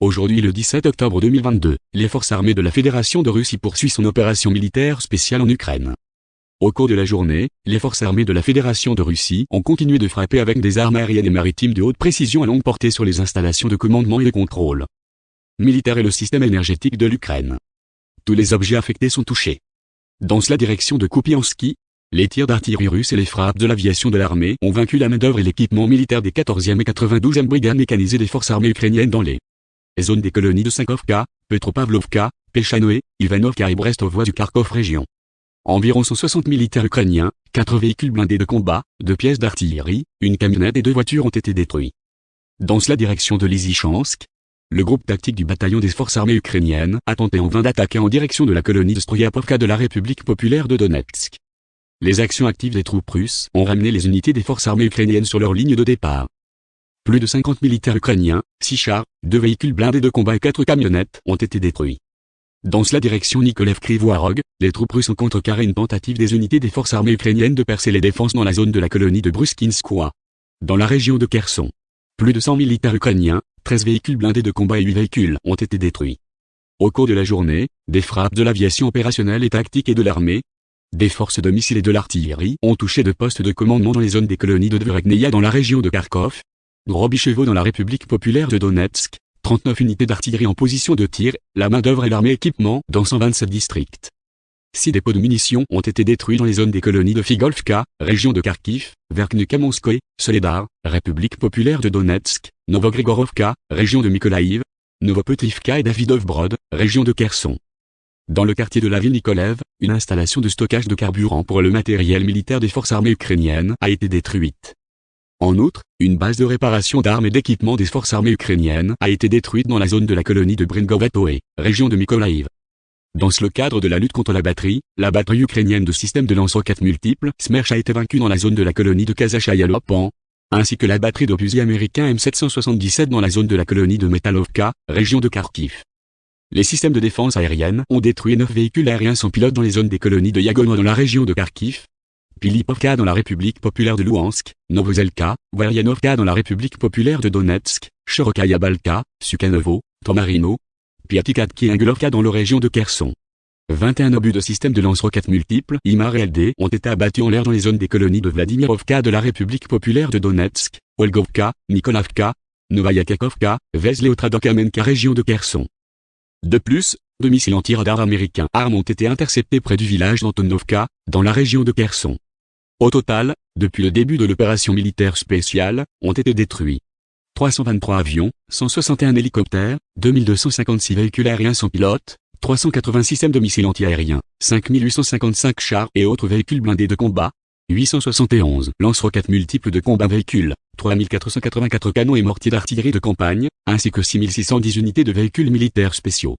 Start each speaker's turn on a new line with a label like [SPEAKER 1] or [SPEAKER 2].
[SPEAKER 1] Aujourd'hui le 17 octobre 2022, les forces armées de la Fédération de Russie poursuivent son opération militaire spéciale en Ukraine. Au cours de la journée, les forces armées de la Fédération de Russie ont continué de frapper avec des armes aériennes et maritimes de haute précision à longue portée sur les installations de commandement et de contrôle militaire et le système énergétique de l'Ukraine. Tous les objets affectés sont touchés. Dans la direction de Kupiansky, les tirs d'artillerie russes et les frappes de l'aviation de l'armée ont vaincu la main-d'œuvre et l'équipement militaire des 14e et 92e brigades mécanisées des forces armées ukrainiennes dans les zones des colonies de Sankovka, Petropavlovka, Pechanoe, Ivanovka et Brestovoie du Kharkov région. Environ 160 militaires ukrainiens, 4 véhicules blindés de combat, 2 pièces d'artillerie, une camionnette et 2 voitures ont été détruits. Dans la direction de Lysychansk, le groupe tactique du bataillon des forces armées ukrainiennes a tenté en vain d'attaquer en direction de la colonie de Stroyapovka de la République populaire de Donetsk. Les actions actives des troupes russes ont ramené les unités des forces armées ukrainiennes sur leur ligne de départ. Plus de 50 militaires ukrainiens, 6 chars, 2 véhicules blindés de combat et 4 camionnettes ont été détruits. Dans la direction Nikolev-Krivoarog, les troupes russes ont contrecarré une tentative des unités des forces armées ukrainiennes de percer les défenses dans la zone de la colonie de Bruskinskoye, dans la région de Kherson. Plus de 100 militaires ukrainiens, 13 véhicules blindés de combat et 8 véhicules ont été détruits. Au cours de la journée, des frappes de l'aviation opérationnelle et tactique et de l'armée, des forces de missiles et de l'artillerie ont touché de postes de commandement dans les zones des colonies de Dverekneia dans la région de Kharkov, Drobichevo dans la République populaire de Donetsk, 39 unités d'artillerie en position de tir, la main-d'œuvre et l'armée équipement dans 127 districts. 6 dépôts de munitions ont été détruits dans les zones des colonies de Figolfka, région de Kharkiv, Verkhnoukamonskoye, Soledar, République populaire de Donetsk, Novogrigorovka, région de Mykolaïv, Novopetrivka et Davidovbrod, région de Kherson. Dans le quartier de la ville Nikolev, une installation de stockage de carburant pour le matériel militaire des forces armées ukrainiennes a été détruite. En outre, une base de réparation d'armes et d'équipement des forces armées ukrainiennes a été détruite dans la zone de la colonie de Bringovatoe, région de Mykolaïv. Dans le cadre de la lutte contre la batterie ukrainienne de systèmes de lance-roquettes multiples Smerch a été vaincue dans la zone de la colonie de Kazachaya-Lopan, ainsi que la batterie d'obus américain M777 dans la zone de la colonie de Metalovka, région de Kharkiv. Les systèmes de défense aérienne ont détruit 9 véhicules aériens sans pilote dans les zones des colonies de Yagono dans la région de Kharkiv, Pilipovka dans la République populaire de Louhansk, Novozelka, Varianovka dans la République populaire de Donetsk, Shorokaya Balka, Sukanovo, Tomarino, Piatikatki et Ingulovka dans la région de Kherson. 21 obus de systèmes de lance-roquettes multiples IMAR et LD ont été abattus en l'air dans les zones des colonies de Vladimirovka de la République populaire de Donetsk, Olgovka, Nikolavka, Novaya Kakovka, Vezleotradokamenka région de Kherson. De plus, 2 missiles anti-radar américains armes ont été interceptés près du village d'Antonovka, dans la région de Kherson. Au total, depuis le début de l'opération militaire spéciale, ont été détruits 323 avions, 161 hélicoptères, 2256 véhicules aériens sans pilote, 380 systèmes de missiles anti-aériens, 5855 chars et autres véhicules blindés de combat, 871 lance-roquettes multiples de combat véhicules, 3484 canons et mortiers d'artillerie de campagne, ainsi que 6610 unités de véhicules militaires spéciaux.